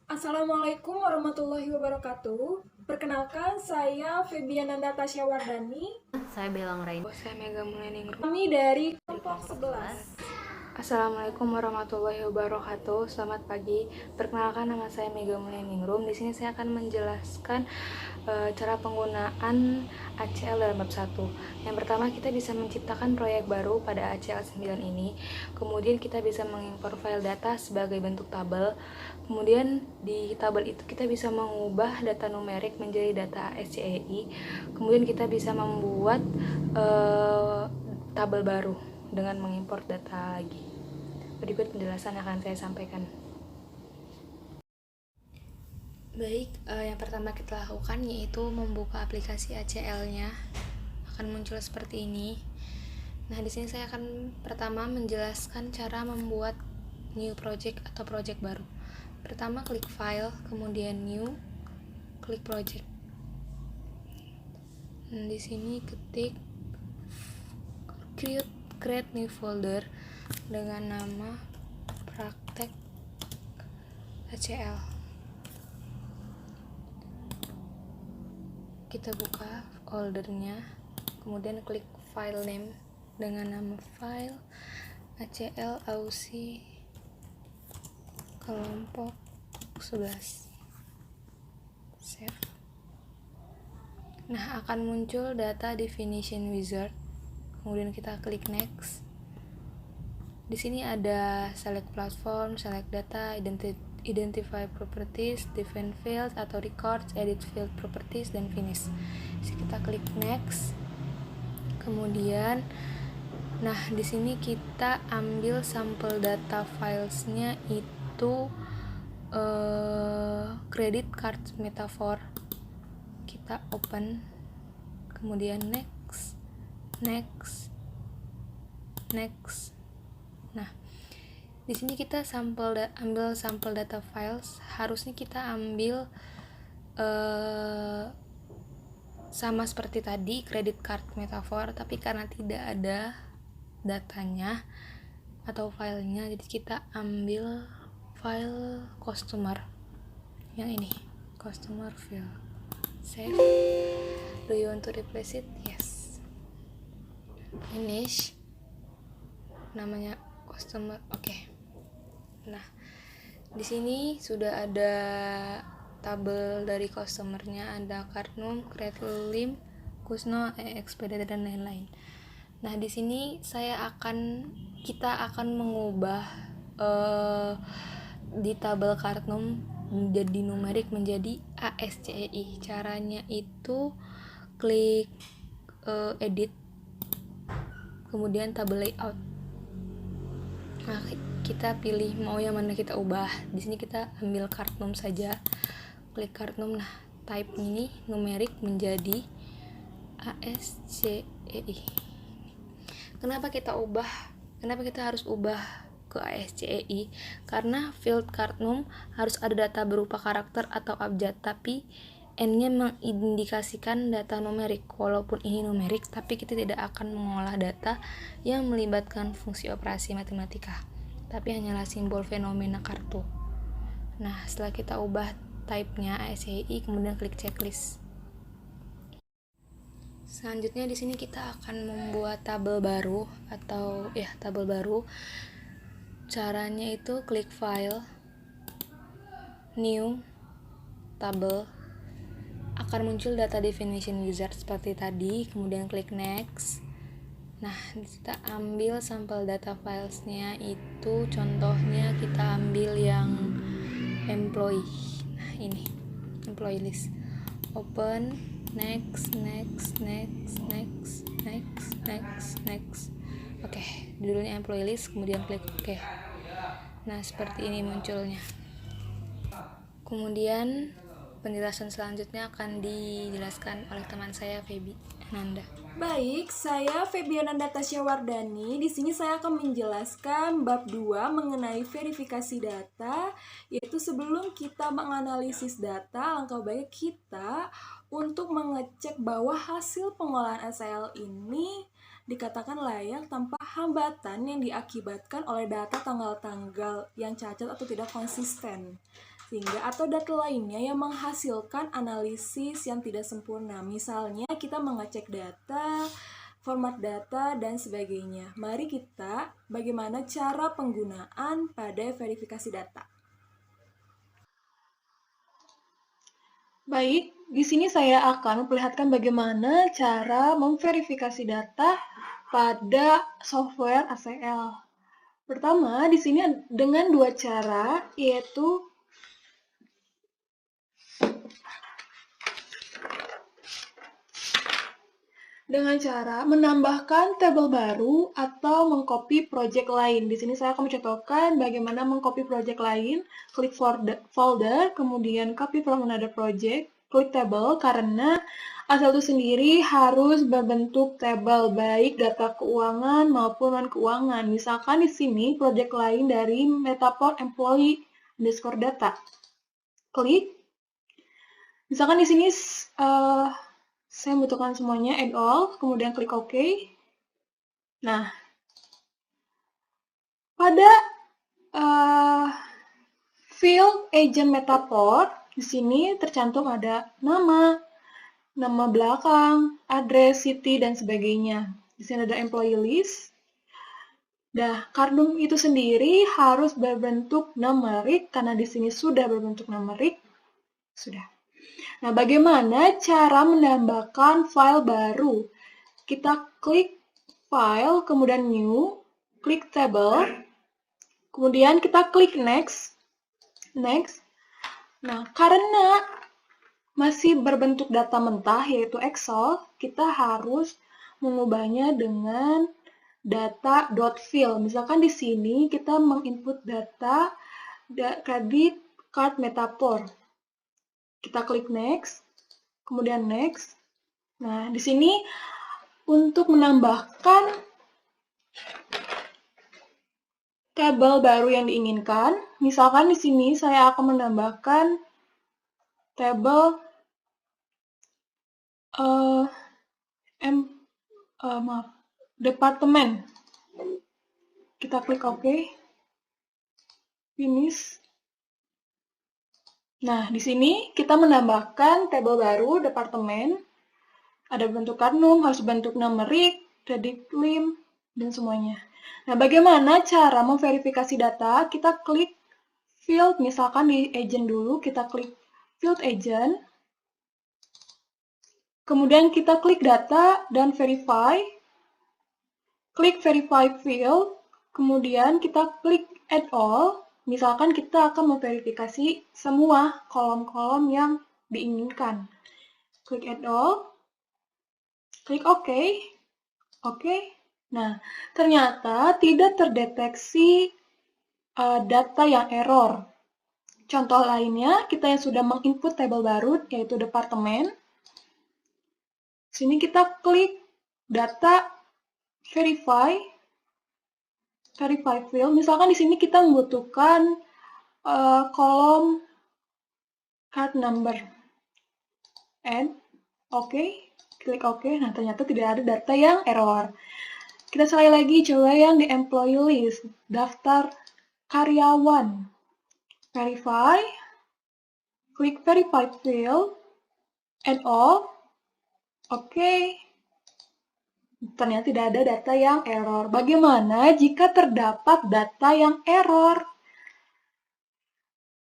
Assalamualaikum warahmatullahi wabarakatuh. Perkenalkan, saya Febiana Natasha Wardani. Saya Belang Rain. Saya Mega Muleningrum. Kami dari kelompok 11. Assalamualaikum warahmatullahi wabarakatuh. Selamat pagi. Perkenalkan, nama saya Mega Muleningrum. Di sini saya akan menjelaskan cara penggunaan ACL dalam bab 1. Yang pertama, kita bisa menciptakan proyek baru pada ACL 9 ini. Kemudian kita bisa mengimpor file data sebagai bentuk tabel. Kemudian di tabel itu kita bisa mengubah data numerik menjadi data SCEI. Kemudian kita bisa membuat tabel baru dengan mengimpor data lagi. Berikut penjelasan yang akan saya sampaikan. Baik, yang pertama kita lakukan yaitu membuka aplikasi ACL-nya. Akan muncul seperti ini. Nah, di sini saya akan pertama menjelaskan cara membuat new project atau project baru. Pertama klik file, kemudian new, klik project. Nah, di sini ketik create new folder dengan nama praktek ACL. Kita buka foldernya, kemudian klik file name dengan nama file ACL Aussie kelompok 11. Save. Nah, akan muncul data definition wizard. Kemudian kita klik next. Di sini ada select platform, select data, identify properties, define fields atau records, edit field properties, dan finish. Jadi kita klik next. Kemudian, nah di sini kita ambil sampel data filesnya itu credit card metaphor. Kita open, kemudian next. Nah, di sini kita ambil sampel data files. Harusnya kita ambil sama seperti tadi credit card metaphor, tapi karena tidak ada datanya atau filenya, jadi kita ambil file customer yang ini, customer file. Save. Do you want to replace it? Yes. Finish. Namanya customer. Oke. Nah, di sini sudah ada tabel dari customernya, ada Karnum, Kretlim, Kusno, Expediter, dan lain-lain. Nah, di sini kita akan mengubah di tabel Karnum menjadi numerik menjadi ASCEI. Caranya itu klik edit, kemudian tabel layout. Nah, kita pilih mau yang mana kita ubah. Di sini kita ambil Karnum saja. Klik Karnum. Nah, type ini numerik menjadi ASCEI. Kenapa kita harus ubah ke ASCEI? Karena field Karnum harus ada data berupa karakter atau abjad, tapi N-nya mengindikasikan data numerik. Walaupun ini numerik, tapi kita tidak akan mengolah data yang melibatkan fungsi operasi matematika, tapi hanyalah simbol fenomena kartu. Nah, setelah kita ubah type-nya ASCII, kemudian klik checklist. Selanjutnya di sini kita akan membuat tabel baru tabel baru. Caranya itu klik file, new, tabel. Akan muncul data definition wizard seperti tadi, kemudian klik next. Nah, kita ambil sampel data filesnya itu, contohnya kita ambil yang employee. Nah, ini employee list. Open, next. Oke, judulnya employee list, kemudian klik oke. Nah, seperti ini munculnya. Kemudian penjelasan selanjutnya akan dijelaskan oleh teman saya, Febi Ananda. Baik, saya Febiana Natasha Wardani. Di sini saya akan menjelaskan bab 2 mengenai verifikasi data, yaitu sebelum kita menganalisis data, langkah baik kita untuk mengecek bahwa hasil pengolahan ACL ini dikatakan layak tanpa hambatan yang diakibatkan oleh data tanggal-tanggal yang cacat atau tidak konsisten. sehingga atau data lainnya yang menghasilkan analisis yang tidak sempurna. Misalnya kita mengecek data, format data, dan sebagainya. Mari kita bagaimana cara penggunaan pada verifikasi data. Baik, di sini saya akan memperlihatkan bagaimana cara memverifikasi data pada software ACL. Pertama, di sini dengan dua cara, yaitu dengan cara menambahkan tabel baru atau mengcopy project lain. Di sini saya akan mencontohkan bagaimana mengcopy project lain. Klik folder, kemudian copy from another project, klik table karena asal itu sendiri harus berbentuk tabel, baik data keuangan maupun non-keuangan. Misalkan di sini project lain dari Metaport employee underscore data. Klik. Misalkan di sini saya membutuhkan semuanya, add all, kemudian klik OK. Nah, pada field agent Metaport, di sini tercantum ada nama belakang, address, city, dan sebagainya. Di sini ada employee list. Nah, kardum itu sendiri harus berbentuk numerik, karena di sini sudah berbentuk numerik. Sudah. Nah, bagaimana cara menambahkan file baru? Kita klik file, kemudian new, klik table, kemudian kita klik next. Next. Nah, karena masih berbentuk data mentah, yaitu Excel, kita harus mengubahnya dengan data.fill. Misalkan di sini kita menginput data kredit card Metaport. Kita klik next, kemudian next. Nah, di sini untuk menambahkan tabel baru yang diinginkan, misalkan di sini saya akan menambahkan tabel departemen. Kita klik OK, finish. Nah, di sini kita menambahkan tabel baru departemen. Ada bentuk kardum, harus bentuk numerik, credit claim, dan semuanya. Nah, bagaimana cara memverifikasi data? Kita klik field, misalkan di agent dulu, kita klik field agent. Kemudian kita klik data dan verify. Klik verify field, kemudian kita klik add all. Misalkan kita akan memverifikasi semua kolom-kolom yang diinginkan. Klik add all. Klik OK. Oke. Nah, ternyata tidak terdeteksi data yang error. Contoh lainnya, kita yang sudah menginput tabel baru, yaitu departemen. Sini kita klik data verify field. Misalkan di sini kita membutuhkan kolom card number. Add, oke, klik OK. Nah, ternyata tidak ada data yang error. Kita sekali lagi coba yang di employee list, daftar karyawan. Verify, klik verify field, add all. Oke. Ternyata tidak ada data yang error. Bagaimana jika terdapat data yang error?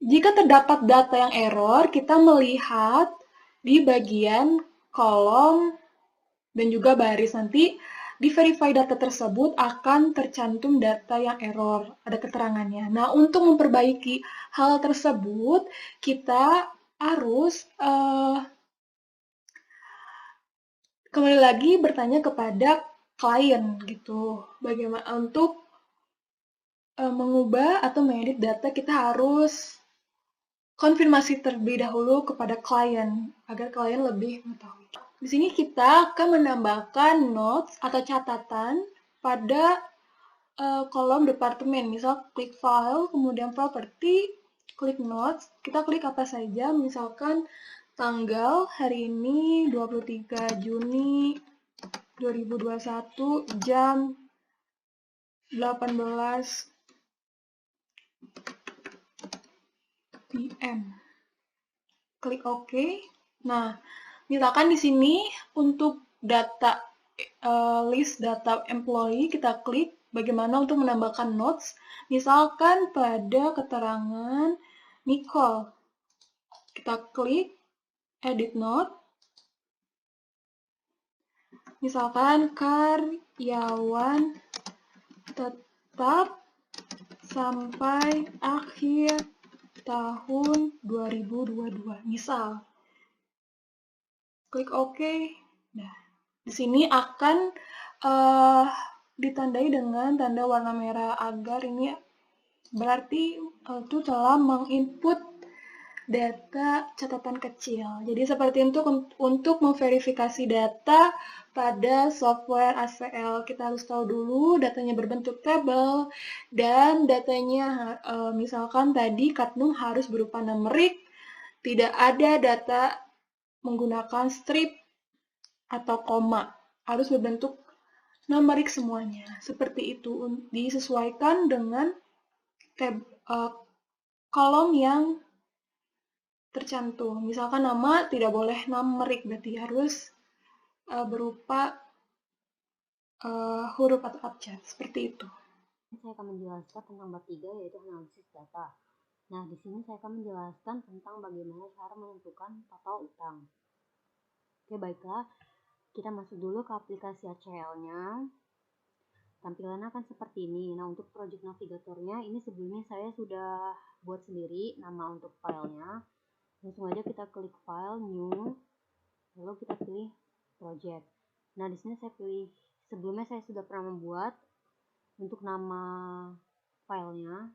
Jika terdapat data yang error, kita melihat di bagian kolom dan juga baris. Nanti di verify data tersebut akan tercantum data yang error, ada keterangannya. Nah, untuk memperbaiki hal tersebut, kita harus kembali lagi bertanya kepada klien gitu. Bagaimana untuk mengubah atau mengedit data, kita harus konfirmasi terlebih dahulu kepada klien agar klien lebih mengetahui. Di sini kita akan menambahkan notes atau catatan pada kolom departemen. Misal klik file, kemudian property, klik notes. Kita klik apa saja, misalkan tanggal hari ini 23 Juni 2021 jam 18.15 PM. Klik OK. Nah, misalkan di sini untuk data list data employee kita klik bagaimana untuk menambahkan notes. Misalkan pada keterangan Nicole, kita klik edit note. Misalkan karyawan tetap sampai akhir tahun 2022. Misal, klik OK. Nah, di sini akan ditandai dengan tanda warna merah agar ini berarti itu telah menginput data catatan kecil. Jadi seperti itu untuk memverifikasi data pada software ACL. Kita harus tahu dulu datanya berbentuk tabel dan datanya misalkan tadi Katnum harus berupa numerik, tidak ada data menggunakan strip atau koma, harus berbentuk numerik semuanya. Seperti itu disesuaikan dengan kolom yang tercantum. Misalkan nama tidak boleh numerik, berarti harus berupa huruf atau abjad, seperti itu. Saya akan menjelaskan tentang bab 3 yaitu analisis data. Nah, di sini saya akan menjelaskan tentang bagaimana cara menentukan total utang. Oke, baiklah. Kita masuk dulu ke aplikasi ACL-nya. Tampilannya akan seperti ini. Nah, untuk project navigatornya ini sebelumnya saya sudah buat sendiri nama untuk filenya. Langsung aja kita klik file, new, lalu kita pilih project. Nah, di sini saya pilih, sebelumnya saya sudah pernah membuat untuk nama filenya.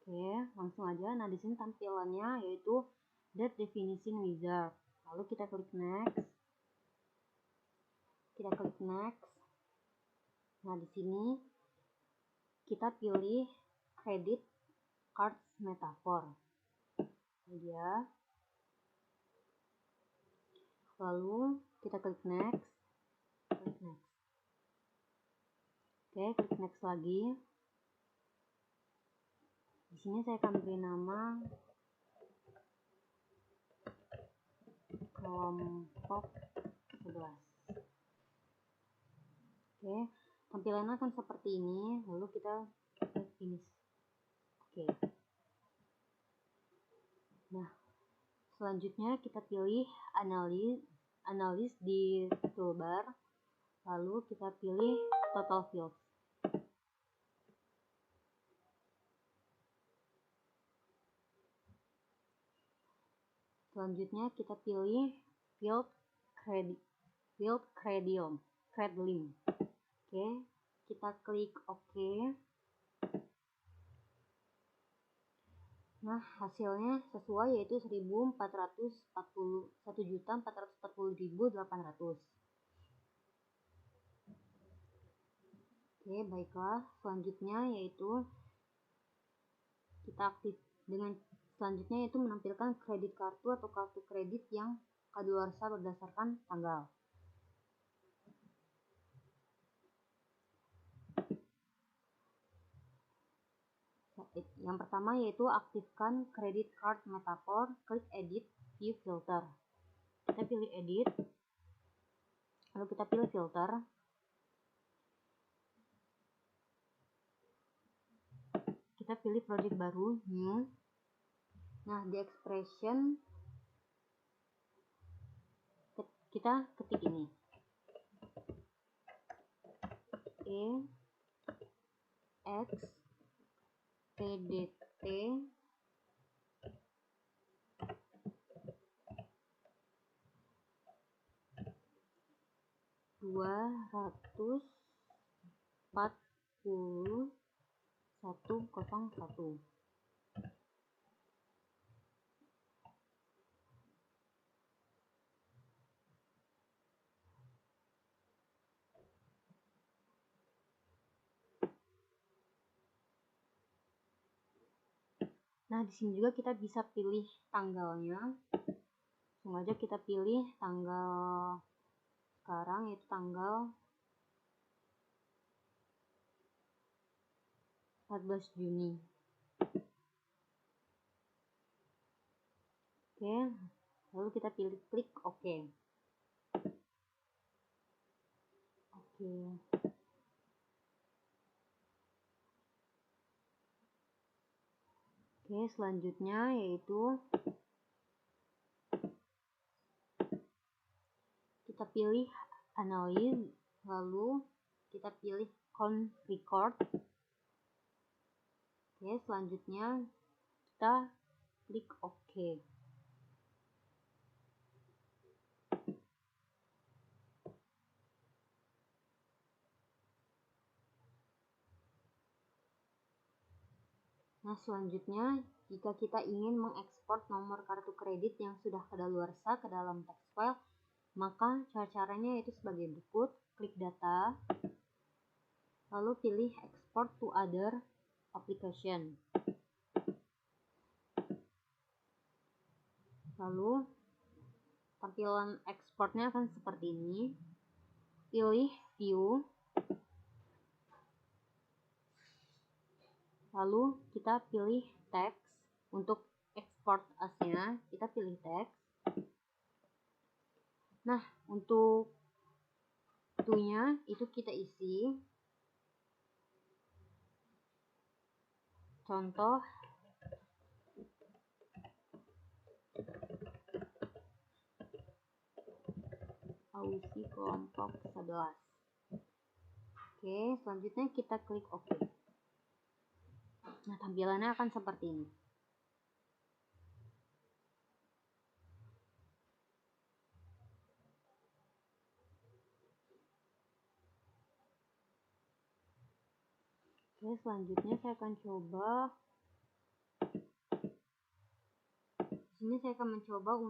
Oke, langsung aja. Nah, di sini tampilannya yaitu Date Definition Wizard. Lalu kita klik next. Kita klik next. Nah, di sini kita pilih Credit Card Metaphor. Ya. Lalu kita klik next. Klik next. Oke, klik next lagi. Di sini saya akan beri nama kelompok 11. Oke, tampilannya akan seperti ini. Lalu kita klik finish. Oke. Nah, selanjutnya kita pilih analis di toolbar. Lalu kita pilih total fields. Selanjutnya kita pilih field credium. Oke, kita klik OK. Nah, hasilnya sesuai yaitu 1.440.800. Oke, baiklah. Selanjutnya yaitu kita selanjutnya yaitu menampilkan kredit kartu atau kartu kredit yang kadaluarsa berdasarkan tanggal. Yang pertama yaitu aktifkan Credit Card Metaphor, klik Edit, View Filter. Kita pilih Edit, lalu kita pilih Filter. Kita pilih project baru, New. Nah, di expression kita ketik ini. X PDT Rp241.01. Nah, di sini juga kita bisa pilih tanggalnya. Langsung aja kita pilih tanggal sekarang, yaitu tanggal 14 Juni. Oke, lalu kita pilih klik OK. Oke. Oke, selanjutnya yaitu kita pilih analyze, lalu kita pilih count record. Oke, selanjutnya kita klik OK. Nah, selanjutnya jika kita ingin mengekspor nomor kartu kredit yang sudah kadaluarsa ke dalam text file, maka cara-caranya yaitu sebagai berikut. Klik data, lalu pilih export to other application. Lalu tampilan ekspornya akan seperti ini. Pilih view, lalu kita pilih text. Untuk export as-nya kita pilih text. Nah, untuk to-nya itu kita isi contoh Ausi kelompok 11. Oke, selanjutnya kita klik OK. Nah, tampilannya akan seperti ini. Oke, selanjutnya saya akan coba. Di sini saya akan mencoba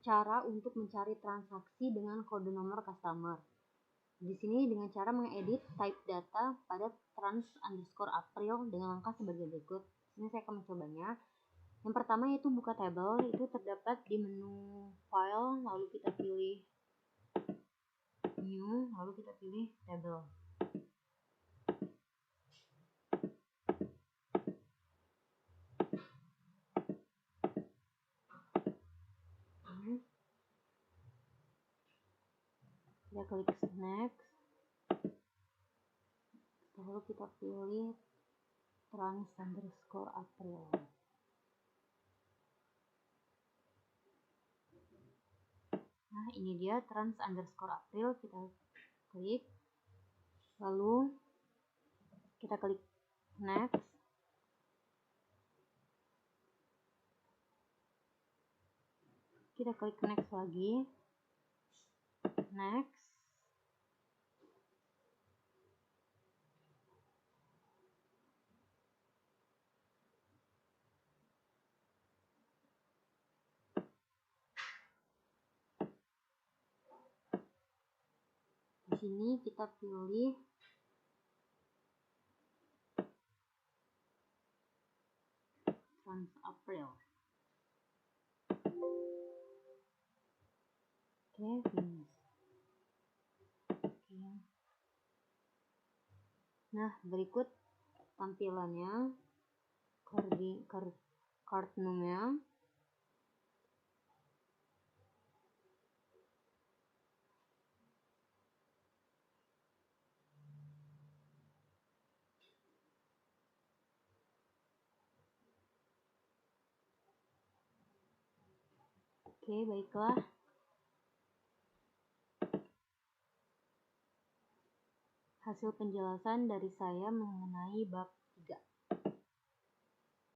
cara untuk mencari transaksi dengan kode nomor customer. Di sini dengan cara mengedit type data pada trans_april dengan langkah sebagai berikut. Di sini saya akan mencobanya. Yang pertama yaitu buka table, itu terdapat di menu file, lalu kita pilih new, lalu kita pilih table. Kita klik next, lalu kita pilih trans_april. Nah, ini dia trans_april, kita klik, lalu kita klik next, kita klik next lagi, next. Di sini kita pilih trans_april. Oke, finish. Oke. Nah, berikut tampilannya, card name-nya. Oke, baiklah. Hasil penjelasan dari saya mengenai bab